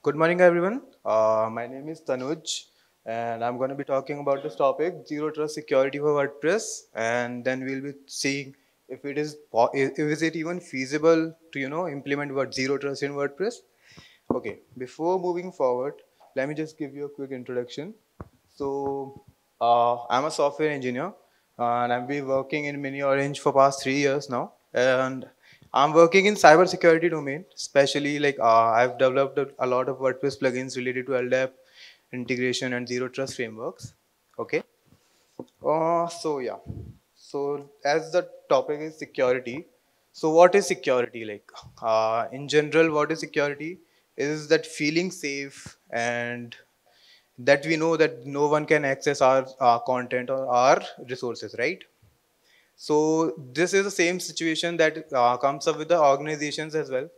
Good morning, everyone. My name is Tanuj, and I'm going to be talking about this topic: zero trust security for WordPress. And then we'll be seeing if it is is it even feasible to implement what zero trust in WordPress. Okay, before moving forward, let me just give you a quick introduction. I'm a software engineer, and I've been working in Mini Orange for past 3 years now. And I'm working in cybersecurity domain, especially I've developed a lot of WordPress plugins related to LDAP integration and zero trust frameworks. Okay. Yeah. So as the topic is security, so what is security like? In general, what is security? Is that feeling safe and that we know that no one can access our content or our resources, right? So this is the same situation that comes up with the organizations as well.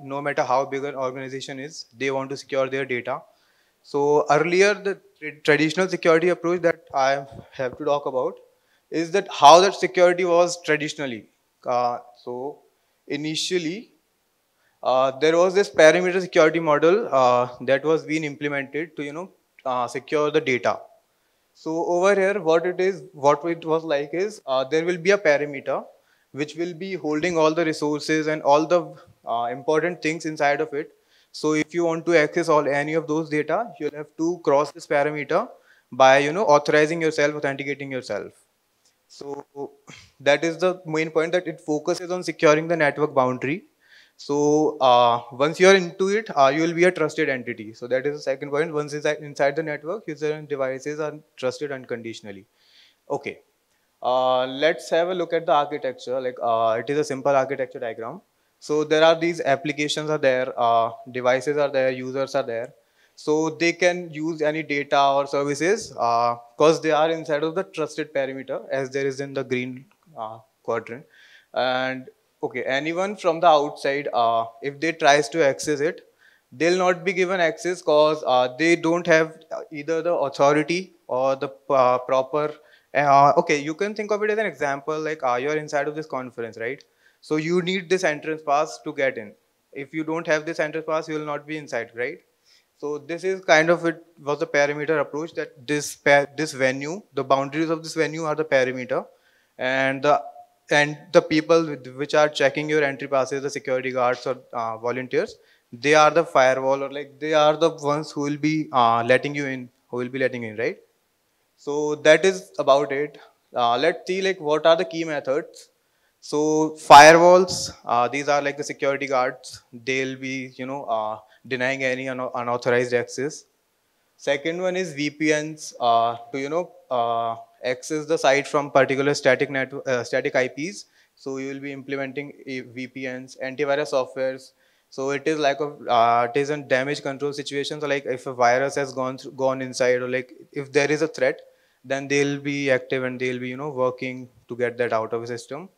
No matter how big an organization is, they want to secure their data. So earlier, the traditional security approach that I have to talk about is that how that security was traditionally. So initially, there was this perimeter security model that was being implemented to secure the data. So over here, what it was like is there will be a parameter which will be holding all the resources and all the important things inside of it. So if you want to access all any of those data, you'll have to cross this parameter by authorizing yourself, authenticating yourself. So that is the main point, that it focuses on securing the network boundary. So once you are into it, you will be a trusted entity. So that is the second point. Once inside the network, user and devices are trusted unconditionally. Okay. Let's have a look at the architecture. It is a simple architecture diagram. So there are these applications are there, devices are there, users are there. So they can use any data or services because they are inside of the trusted perimeter, as there is in the green quadrant. And okay, anyone from the outside, if they tries to access it, they'll not be given access because they don't have either the authority or the proper okay, you can think of it as an example like you're inside of this conference, right? So you need this entrance pass to get in. If you don't have this entrance pass, you will not be inside, right? So this is kind of it was the perimeter approach, that this venue, the boundaries of this venue are the perimeter, and the people which are checking your entry passes, the security guards or volunteers, they are the firewall, or like they are the ones who will be letting you in, right? So that is about it. Let's see like what are the key methods. So firewalls, these are like the security guards. They'll be denying any unauthorized access. Second one is VPNs to access the site from particular static IPs. So you will be implementing VPNs, antivirus softwares. So it is like it is a damage control situation. So like if a virus has gone inside, or like if there is a threat, then they'll be active and they'll be working to get that out of the system.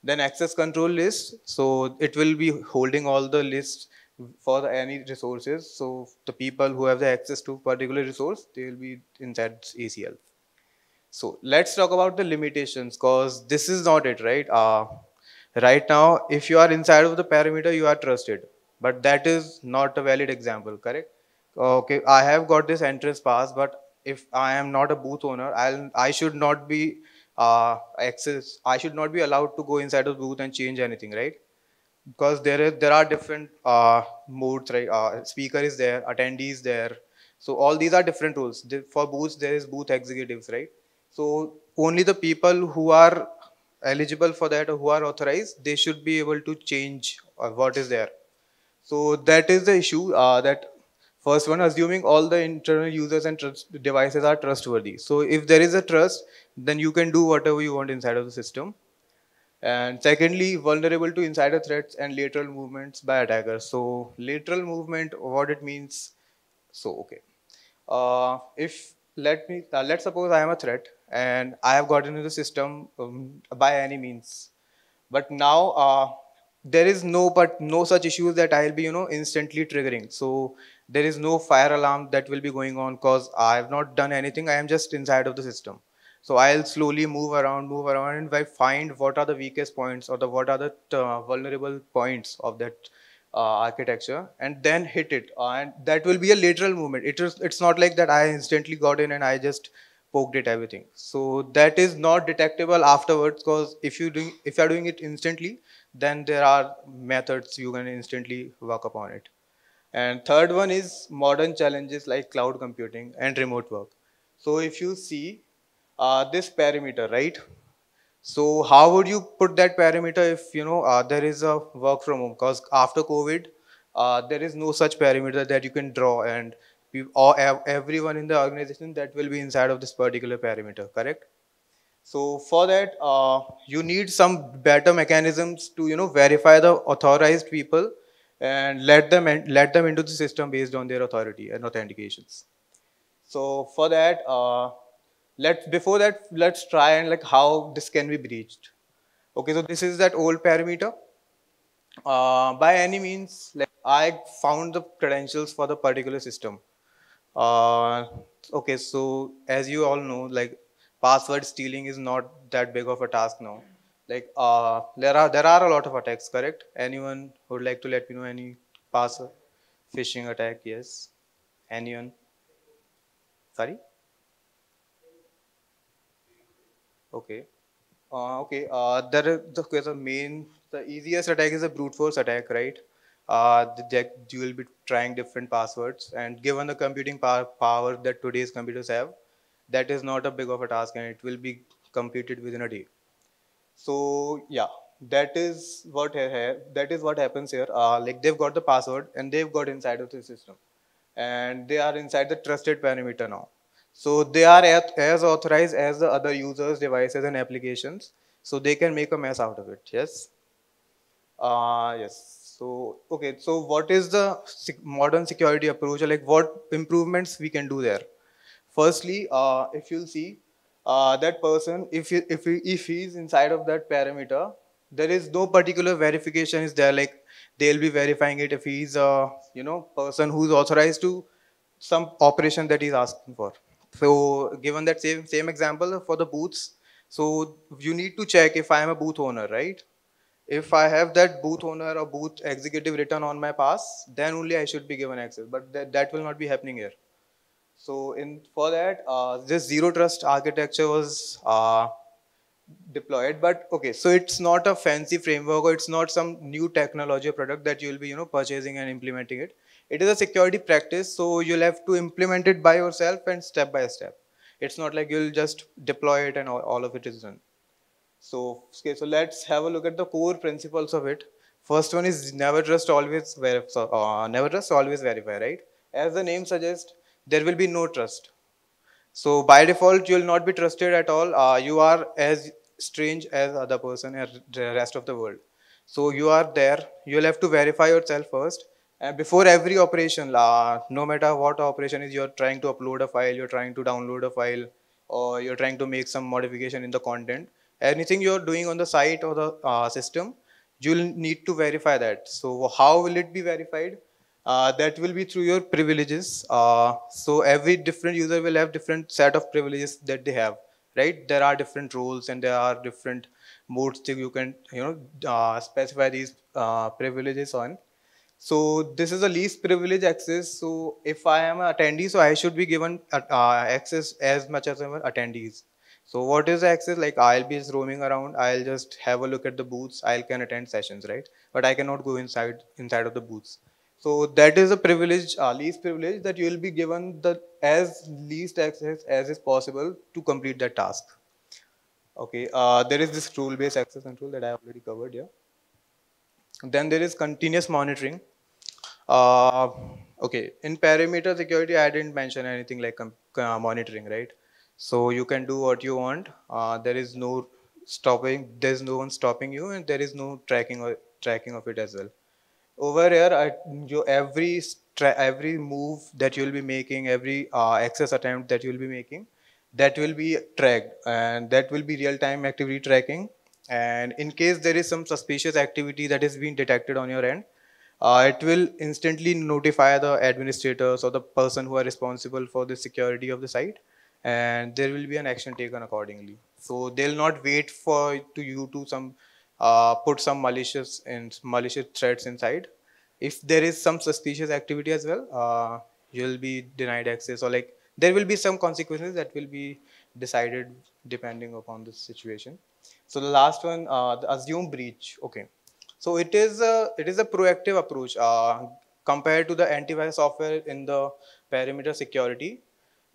Then access control list. So it will be holding all the lists for any resources. So the people who have the access to particular resource, they will be inside ACL. So let's talk about the limitations, because this is not it, right? Right now, if you are inside of the parameter, you are trusted, but that is not a valid example, correct? Okay, I have got this entrance pass, but if I am not a booth owner, I should not be access. I should not be allowed to go inside of the booth and change anything, right? Because there are different modes, right? Speaker is there, attendee is there. So all these are different rules. For booths, there is booth executives, right? So only the people who are eligible for that or who are authorized, they should be able to change what is there. So that is the issue, that first one, assuming all the internal users and devices are trustworthy. So if there is a trust, then you can do whatever you want inside of the system. And secondly, vulnerable to insider threats and lateral movements by attackers. So lateral movement, what it means. So okay, if let's suppose I am a threat and I have gotten into the system by any means, but now there is no such issues that I'll be instantly triggering. So there is no fire alarm that will be going on because I have not done anything. I am just inside of the system. So I'll slowly move around, and I find what are the weakest points or what are the vulnerable points of that architecture and then hit it, and that will be a lateral movement. It's not like that I instantly got in and I just poked it everything. So that is not detectable afterwards, because if you are doing it instantly, then there are methods you can instantly work upon it. And third one is modern challenges like cloud computing and remote work. So if you see this parameter, right? So how would you put that parameter if there is a work from home? Because after COVID, there is no such parameter that you can draw, and everyone in the organization that will be inside of this particular parameter, correct? So for that, you need some better mechanisms to verify the authorized people and let them into the system based on their authority and authentications. So for that, let's try and like how this can be breached. Okay, so this is that old parameter. By any means, like I found the credentials for the particular system. Uh, okay, so as you all know, like password stealing is not that big of a task now. Like there are a lot of attacks, correct? Anyone would like to let me know any password phishing attack? Yes. Anyone? Sorry. Okay. There is okay, the easiest attack is a brute force attack, right? You will be trying different passwords, and given the computing power that today's computers have, that is not a big of a task, and it will be completed within a day. So yeah, that is what happens here. Like they've got the password and they've got inside of the system, and they are inside the trusted parameter now. So they are as authorized as the other users, devices, and applications. So they can make a mess out of it. Yes. Yes. So okay. So what is the modern security approach? Like what improvements we can do there? Firstly, if you'll see that person, if he's inside of that parameter, there is no particular verification is there. Like they'll be verifying it if he's a person who's authorized to some operation that he's asking for. So given that same example for the booths, so you need to check if I am a booth owner, right? If I have that booth owner or booth executive written on my pass, then only I should be given access. But that will not be happening here. So in for that, this zero trust architecture was deployed. But okay, so it's not a fancy framework or it's not some new technology or product that you'll be purchasing and implementing it. It is a security practice, so you'll have to implement it by yourself and step by step. It's not like you'll just deploy it and all of it is done. So, okay, so let's have a look at the core principles of it. First one is never trust, always verify, right? As the name suggests, there will be no trust. So by default, you will not be trusted at all. You are as strange as other person and the rest of the world. So you are there. You'll have to verify yourself first. And before every operation, no matter what operation is, you're trying to upload a file, you're trying to download a file, or you're trying to make some modification in the content. Anything you're doing on the site or the system, you'll need to verify that. So how will it be verified? That will be through your privileges. So every different user will have different set of privileges that they have, right? There are different roles and there are different modes that you can, specify these privileges on. So this is a least privilege access. So if I am an attendee, so I should be given access as much as I'm attendees. So what is the access? Like I'll be just roaming around. I'll just have a look at the booths. I can attend sessions, right? But I cannot go inside of the booths. So that is a privilege, least privilege that you will be given the as least access as is possible to complete that task. Okay. There is this rule-based access control that I already covered. Yeah. Then there is continuous monitoring. Uh, okay, in perimeter security, I didn't mention anything like monitoring, right? So you can do what you want. There is no stopping. There's no one stopping you, and there is no tracking of it as well. Over here, every move that you'll be making, every access attempt that you'll be making, that will be tracked, and that will be real-time activity tracking. And in case there is some suspicious activity that is being detected on your end, it will instantly notify the administrators or the person who are responsible for the security of the site, and there will be an action taken accordingly. So they'll not wait for to you to some put some malicious threats inside. If there is some suspicious activity as well, you'll be denied access, or like there will be some consequences that will be decided depending upon the situation. So the last one, the assume breach. Okay, so it is a proactive approach compared to the antivirus software in the perimeter security.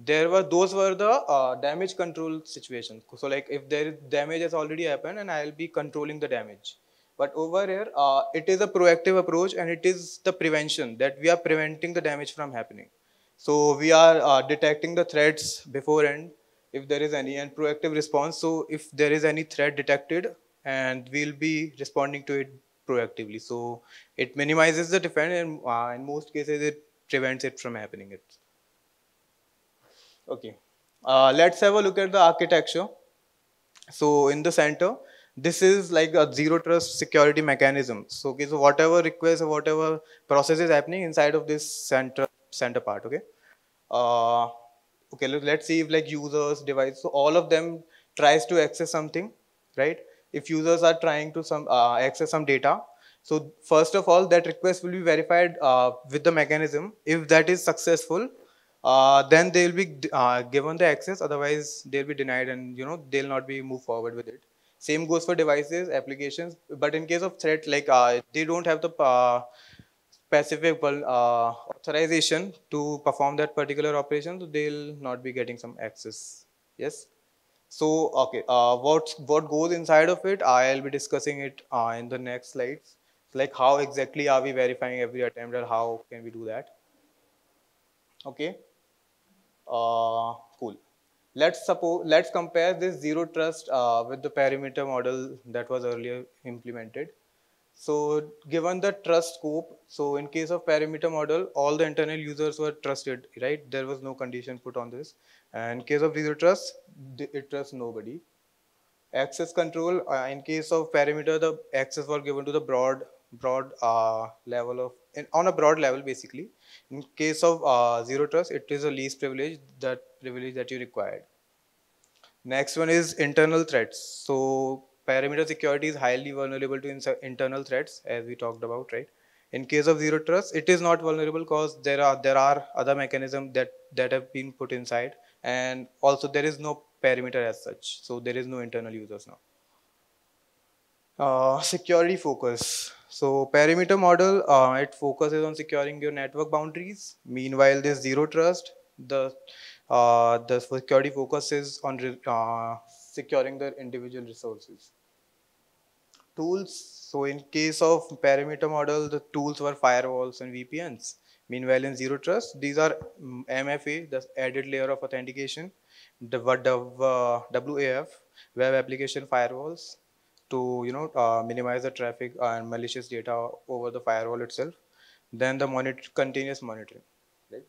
Those were the damage control situations. So like if there is damage has already happened and I'll be controlling the damage. But over here, it is a proactive approach, and it is the prevention, that we are preventing the damage from happening. So we are detecting the threats beforehand, if there is any, and proactive response. So if there is any threat detected, and we'll be responding to it proactively. So it minimizes the defense, and in most cases it prevents it from happening. Okay. Let's have a look at the architecture. So in the center, this is like a zero trust security mechanism. So, okay, so whatever request or whatever process is happening inside of this center part. Okay. Uh, okay. Let's see if like users, device. So all of them tries to access something, right? If users are trying to some access some data, so first of all, that request will be verified with the mechanism. If that is successful, then they will be given the access. Otherwise, they'll be denied, and they'll not be move forward with it. Same goes for devices, applications. But in case of threat, like they don't have the specific authorization to perform that particular operation, so they'll not be getting some access. Yes. So okay, what goes inside of it? I'll be discussing it in the next slides. Like how exactly are we verifying every attempt, or how can we do that? Okay. Cool. Let's compare this zero trust with the perimeter model that was earlier implemented. So given the trust scope, so in case of perimeter model, all the internal users were trusted, right? There was no condition put on this. And in case of zero trust, it trusts nobody. Access control, in case of perimeter, the access was given to the broad level on a broad level basically. In case of zero trust, it is a least privilege, that privilege that you required. Next one is internal threats. So perimeter security is highly vulnerable to internal threats, as we talked about, right? In case of zero trust, it is not vulnerable because there are other mechanisms that have been put inside, and also there is no perimeter as such. So there is no internal users now. Security focus. So perimeter model, it focuses on securing your network boundaries. Meanwhile, this zero trust, the security focus is on securing the individual resources. Tools. So in case of perimeter model, the tools were firewalls and VPNs. Meanwhile, in zero trust, these are MFA, the added layer of authentication, the WAF, web application firewalls, to minimize the traffic and malicious data over the firewall itself. Then the continuous monitoring. Right?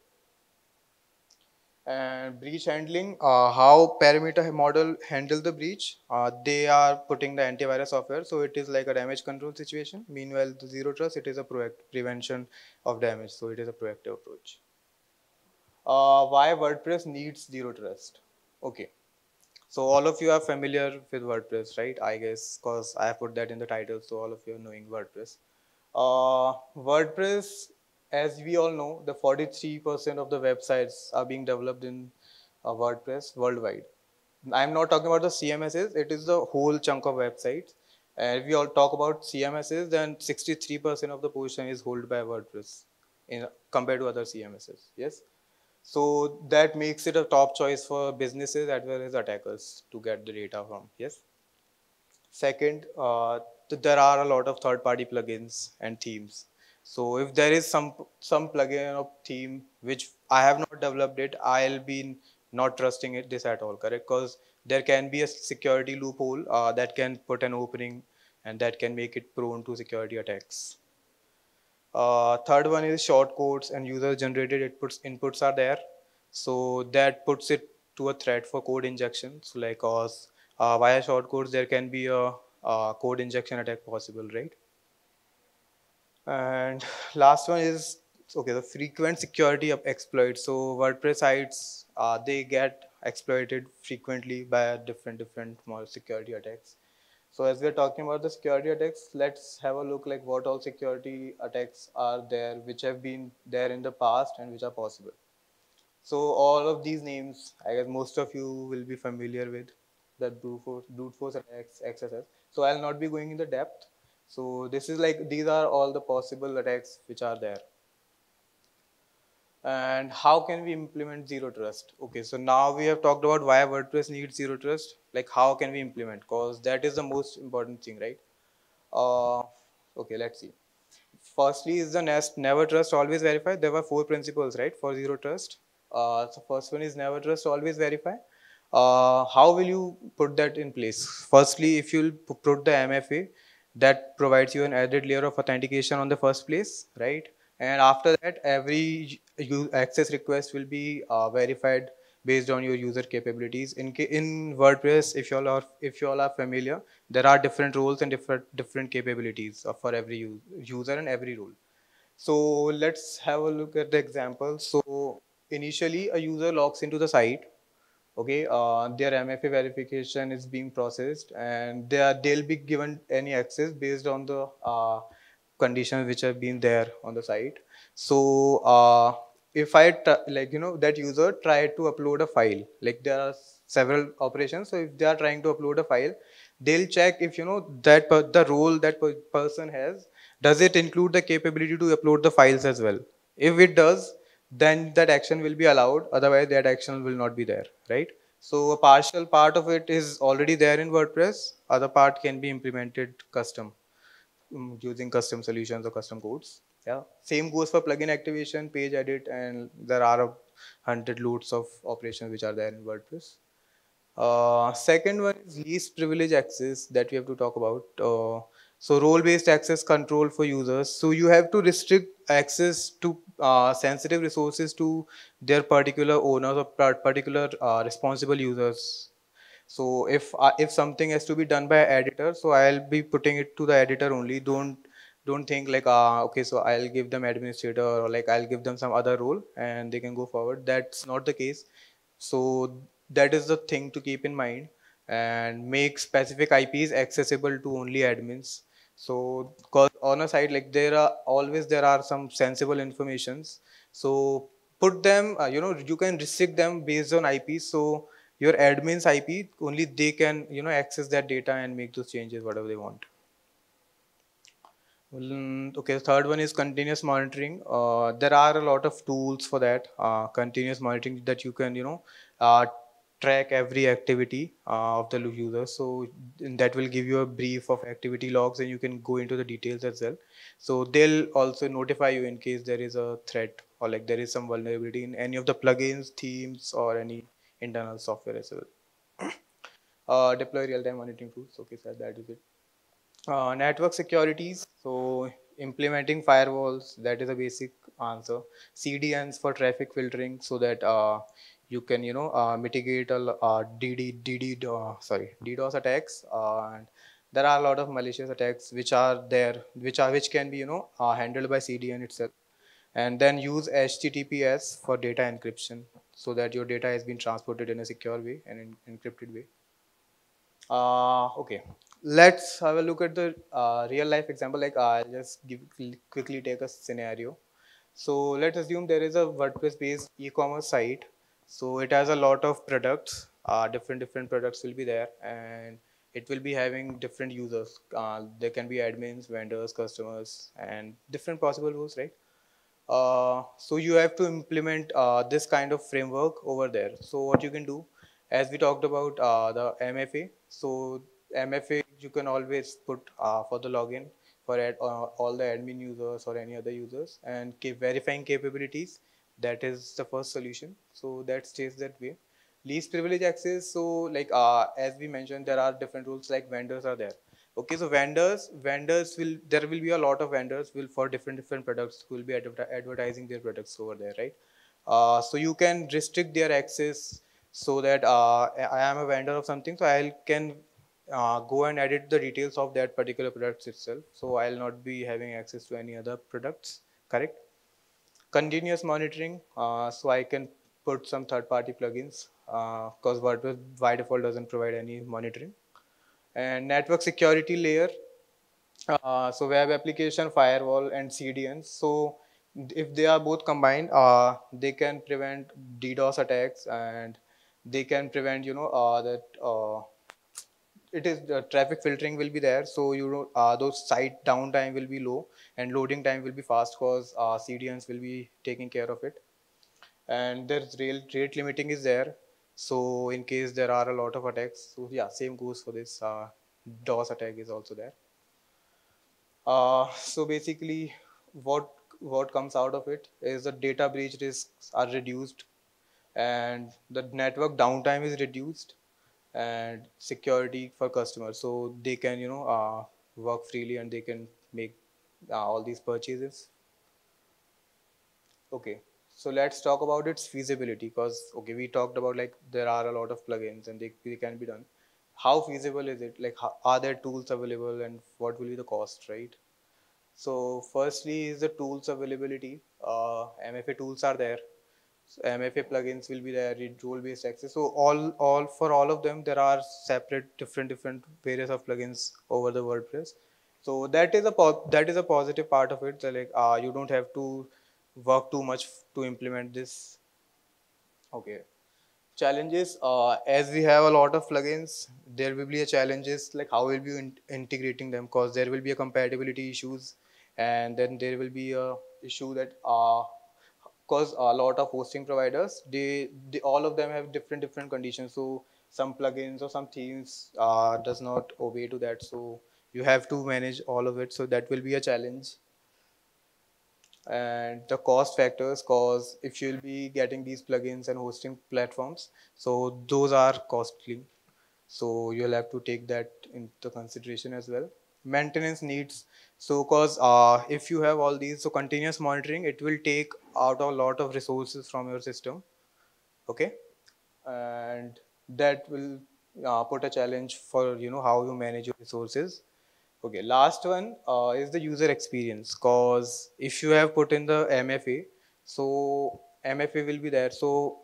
And breach handling, how perimeter model handle the breach. They are putting the antivirus software, so it is like a damage control situation. Meanwhile, the zero trust, it is a prevention of damage, so it is a proactive approach. Why WordPress needs zero trust? Okay, so all of you are familiar with WordPress, right? I guess because I have put that in the title, so all of you are knowing WordPress. WordPress, as we all know, the 43% of the websites are being developed in WordPress worldwide. I'm not talking about the CMSs, it is the whole chunk of websites. And if we all talk about CMSs, then 63% of the position is held by WordPress compared to other CMSs. Yes. So that makes it a top choice for businesses as well as attackers to get the data from. Yes. Second, there are a lot of third-party plugins and themes. So if there is some plugin or theme which I have not developed it, I'll be not trusting this at all, correct? Because there can be a security loophole that can put an opening, and that can make it prone to security attacks. Third one is short codes and user-generated inputs are there, so that puts it to a threat for code injection. So like via short codes, there can be a code injection attack possible, right? And last one is, okay, the frequent security of exploits. So WordPress sites, they get exploited frequently by different more security attacks. So as we're talking about the security attacks, let's have a look like what all security attacks are there, which have been there in the past and which are possible. So all of these names, I guess most of you will be familiar with the brute force attacks, XSS. So I'll not be going into depth. So this is like, these are all the possible attacks which are there. And how can we implement zero trust? Okay, so now we have talked about why WordPress needs zero trust. Like how can we implement? Because that is the most important thing, right? Uh, okay, let's see. Firstly, is the nest never trust, always verify. There were four principles, right, for zero trust. So first one is never trust, always verify. How will you put that in place? Firstly, if you'll put the MFA, that provides you an added layer of authentication on the first place, right? And after that, every access request will be verified based on your user capabilities. In WordPress, if you all are familiar, there are different roles and different capabilities for every user and every role. So let's have a look at the example. So initially, a user logs into the site. Okay, their MFA verification is being processed, and they'll be given any access based on the conditions which have been there on the site. So if like that user tried to upload a file, like there are several operations. So if they are trying to upload a file, they'll check if that the role that person has, does it include the capability to upload the files as well. If it does, then that action will be allowed, otherwise that action will not be there, right? So a partial part of it is already there in WordPress, other part can be implemented custom, using custom solutions or custom codes. Yeah, same goes for plugin activation, page edit, and there are 100 loads of operations which are there in WordPress. Second one is least privilege access that we have to talk about. So role-based access control for users. So you have to restrict access to sensitive resources to their particular owners or particular responsible users. So if something has to be done by editor, so I'll be putting it to the editor only. Don't think like okay, so I'll give them administrator, or like I'll give them some other role and they can go forward. That's not the case. So that is the thing to keep in mind, and make specific IPs accessible to only admins. So cause on a site, like there are some sensible informations. So put them, you can restrict them based on IPs. So your admin's IP, only they can access that data and make those changes whatever they want. Okay, the third one is continuous monitoring. There are a lot of tools for that. Continuous monitoring, that you can track every activity of the user. So that will give you a brief of activity logs, and you can go into the details as well. So they'll also notify you in case there is a threat, or like there is some vulnerability in any of the plugins, themes, or any internal software as well. Deploy real-time monitoring tools. Okay, sir, that is it. Network securities. So implementing firewalls, that is a basic answer. CDNs for traffic filtering, so that you can mitigate DDoS attacks. And there are a lot of malicious attacks which are there, which can be handled by CDN itself. And then use HTTPS for data encryption, so that your data has been transported in a secure way and in encrypted way. Okay, let's have a look at the real life example. Like I'll just quickly take a scenario. So let's assume there is a WordPress based e-commerce site. So it has a lot of products. Different products will be there, and it will be having different users. There can be admins, vendors, customers, and different possible roles, right? So you have to implement this kind of framework over there. So what you can do, as we talked about the MFA. So MFA you can always put for the login for all the admin users or any other users, and keep verifying capabilities. That is the first solution. So that stays that way. Least privilege access. So like as we mentioned, there are different rules, like vendors are there. Okay, so vendors will, there will be a lot of vendors will for different products who will be advertising their products over there, right? So you can restrict their access, so that I am a vendor of something, so I can go and edit the details of that particular product itself. So I'll not be having access to any other products, correct? Continuous monitoring, so I can put some third-party plugins, because WordPress by default doesn't provide any monitoring. And network security layer, so web application firewall and CDNs. So if they are both combined, they can prevent DDoS attacks, and they can prevent that it is the traffic filtering will be there. So those site downtime will be low and loading time will be fast because CDNs will be taking care of it. And there's real rate limiting is there. So in case there are a lot of attacks, so yeah, same goes for this. DOS attack is also there. So basically, what what comes out of it is the data breach risks are reduced, and the network downtime is reduced, and security for customers, so they can work freely and they can make all these purchases. Okay, so let's talk about its feasibility, because okay, we talked about like there are a lot of plugins and they can be done. How feasible is it? Like, are there tools available, and what will be the cost, right? So firstly is the tools availability. MFA tools are there. So MFA plugins will be there, role-based access. So all for all of them, there are separate different various of plugins over the WordPress. So that is a positive part of it. So like you don't have to work too much to implement this. Okay. Challenges, as we have a lot of plugins, there will be a challenges like how will be integrating them, because there will be a compatibility issues, and then there will be a issue that because a lot of hosting providers, they all of them have different conditions. So some plugins or some themes does not obey to that, so you have to manage all of it, so that will be a challenge. And the cost factors, cause if you'll be getting these plugins and hosting platforms, so those are costly, so you'll have to take that into consideration as well. Maintenance needs, so cause if you have all these, so continuous monitoring, it will take out a lot of resources from your system. Okay. And that will put a challenge for how you manage your resources. Okay, last one is the user experience. Cause if you have put in the MFA, so MFA will be there. So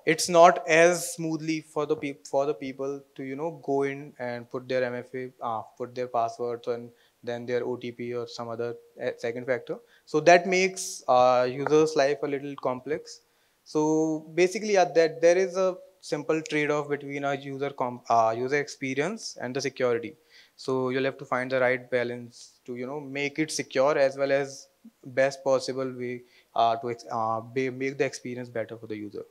it's not as smoothly for the people to go in and put their MFA, put their passwords and then their OTP or some other second factor. So that makes users' life a little complex. So basically, that there is a simple trade-off between a user experience and the security. So you'll have to find the right balance to make it secure as well as best possible way make the experience better for the user.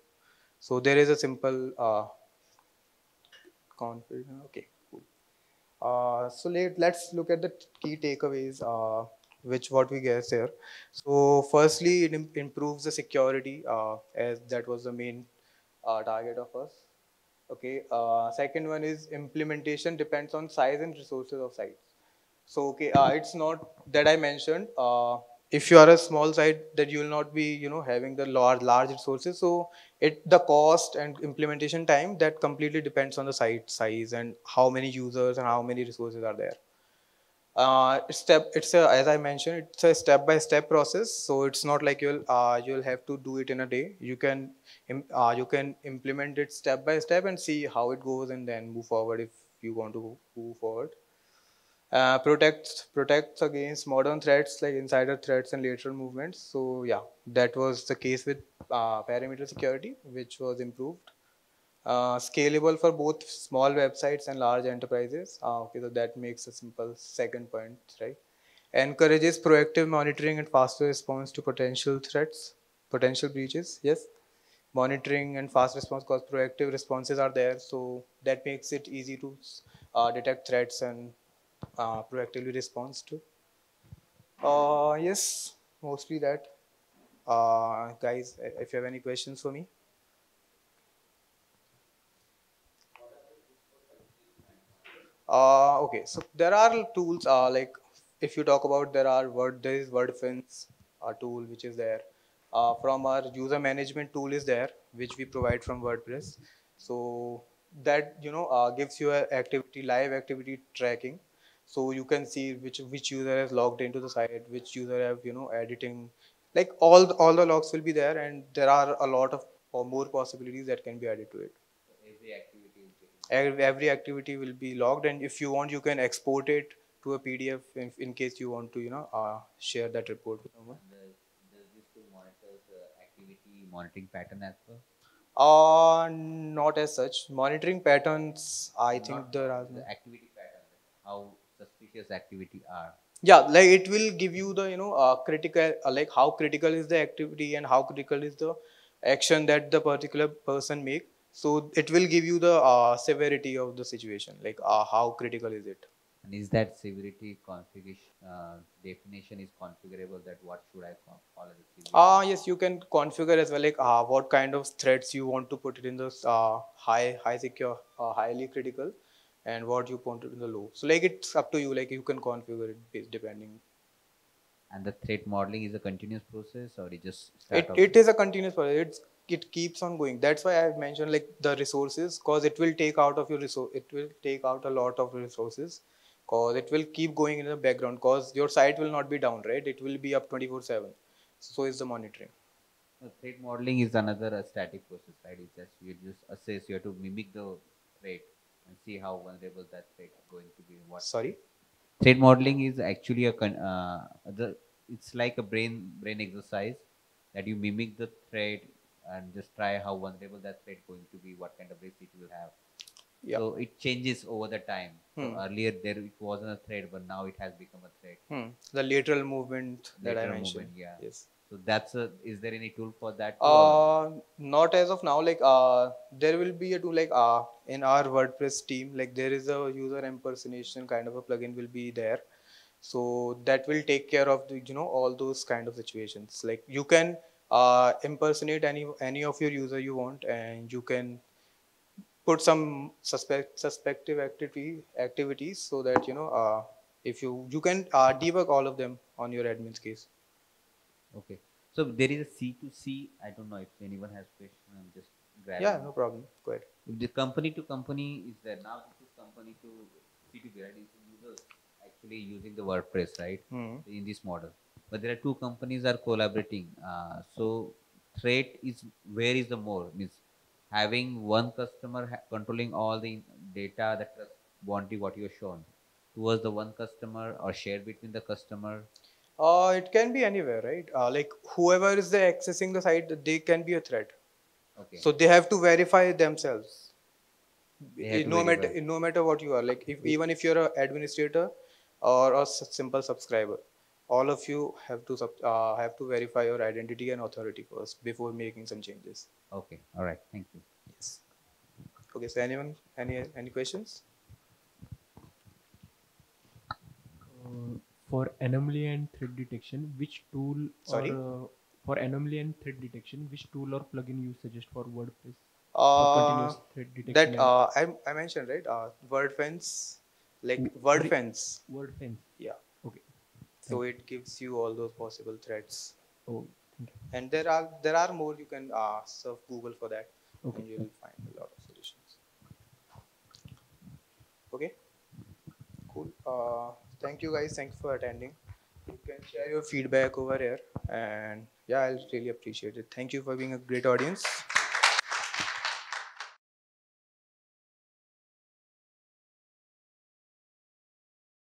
So there is a simple configuration. Okay, cool. So let's look at the key takeaways, which what we guess here. So firstly, it improves the security, as that was the main target of us. Okay. Second one is implementation depends on size and resources of sites. So okay, it's not that I mentioned. If you are a small site, that you will not be having the large resources. So the cost and implementation time, that completely depends on the site size and how many users and how many resources are there. It's a, as I mentioned, it's a step by step process. So it's not like you'll have to do it in a day. You can implement it step by step and see how it goes, and then move forward if you want to move forward. Protects against modern threats like insider threats and lateral movements. So yeah, that was the case with perimeter security, which was improved. Scalable for both small websites and large enterprises. Okay, so that makes a simple second point, right? Encourages proactive monitoring and faster response to potential threats, potential breaches. Yes, monitoring and fast response, because proactive responses are there, so that makes it easy to detect threats and proactively respond to. Yes, mostly that. Guys, if you have any questions for me. Okay, so there are tools like if you talk about there is WordFence tool which is there. From our user management tool is there, which we provide from WordPress. So that gives you a live activity tracking. So you can see which user has logged into the site, which user have editing, like all the logs will be there, and there are a lot of or more possibilities that can be added to it. Every activity will be logged, and if you want, you can export it to a PDF in case you want to, share that report with someone. And does this tool monitors activity monitoring pattern as well? Not as such. Monitoring patterns, I think there are The no. activity pattern, like how suspicious activity are. Yeah, like it will give you the, critical, like how critical is the activity and how critical is the action that the particular person make. So it will give you the severity of the situation, like how critical is it. And is that severity configuration definition is configurable? That what should I call as a severity? Yes, you can configure as well, like what kind of threats you want to put it in the high secure, highly critical, and what you want it in the low. So like it's up to you. Like you can configure it depending. And the threat modeling is a continuous process, or it just start It off? it is a continuous process. It keeps on going. That's why I mentioned like the resources, cause it will take out of your resource. It will take out a lot of resources, cause it will keep going in the background. Cause your site will not be down, right? It will be up 24/7. So is the monitoring. Threat modeling is another static process, right? It's just you just assess, you have to mimic the threat and see how vulnerable that threat is going to be. What Sorry. threat modeling is actually it's like a brain exercise that you mimic the threat and just try how vulnerable that threat going to be, what kind of risk it will have. Yeah. So it changes over the time. So Hmm. earlier there it wasn't a threat, but now it has become a threat. The lateral movement that I Later mentioned. movement, yeah. Yes. So that's a. Is there any tool for that too, or? Not as of now. Like, there will be a tool like in our WordPress team. Like, there is a user impersonation kind of a plugin will be there. So that will take care of the, all those kind of situations. Like, you can impersonate any of your user you want, and you can put some suspective activities so that if you can debug all of them on your admin's case. Okay. So there is a C2C. I don't know if anyone has question. I'm just Yeah, grabbing. no problem. Go ahead. If the company to company is there now, this is company to C2B, right? It's users actually using the WordPress, right? Hmm. In this model, but there are two companies are collaborating. So threat is where is the more means having one customer controlling all the data that trust boundary what you are shown towards the one customer or shared between the customer. It can be anywhere, right? Like whoever is there accessing the site, they can be a threat. Okay, So they have to verify themselves. they have to No matter verify. no matter what you are, like if even if you're an administrator or a simple subscriber, all of you have to verify your identity and authority first before making some changes. Okay, all right, thank you. Yes. Okay. So anyone, any questions? For anomaly and threat detection, which tool or Sorry. for anomaly and threat detection, which tool or plugin you suggest for WordPress for Uh, continuous threat detection that and I mentioned, right? WordFence, like sorry, WordFence. WordFence? Yeah. Okay, So thank you. it gives you all those possible threats, Oh, thank you. and there are more. You can surf Google for that, Okay, and thank you'll find a lot of solutions. Okay. Cool. Thank you guys. Thanks for attending. You can share your feedback over here, and yeah, I'll really appreciate it. Thank you for being a great audience.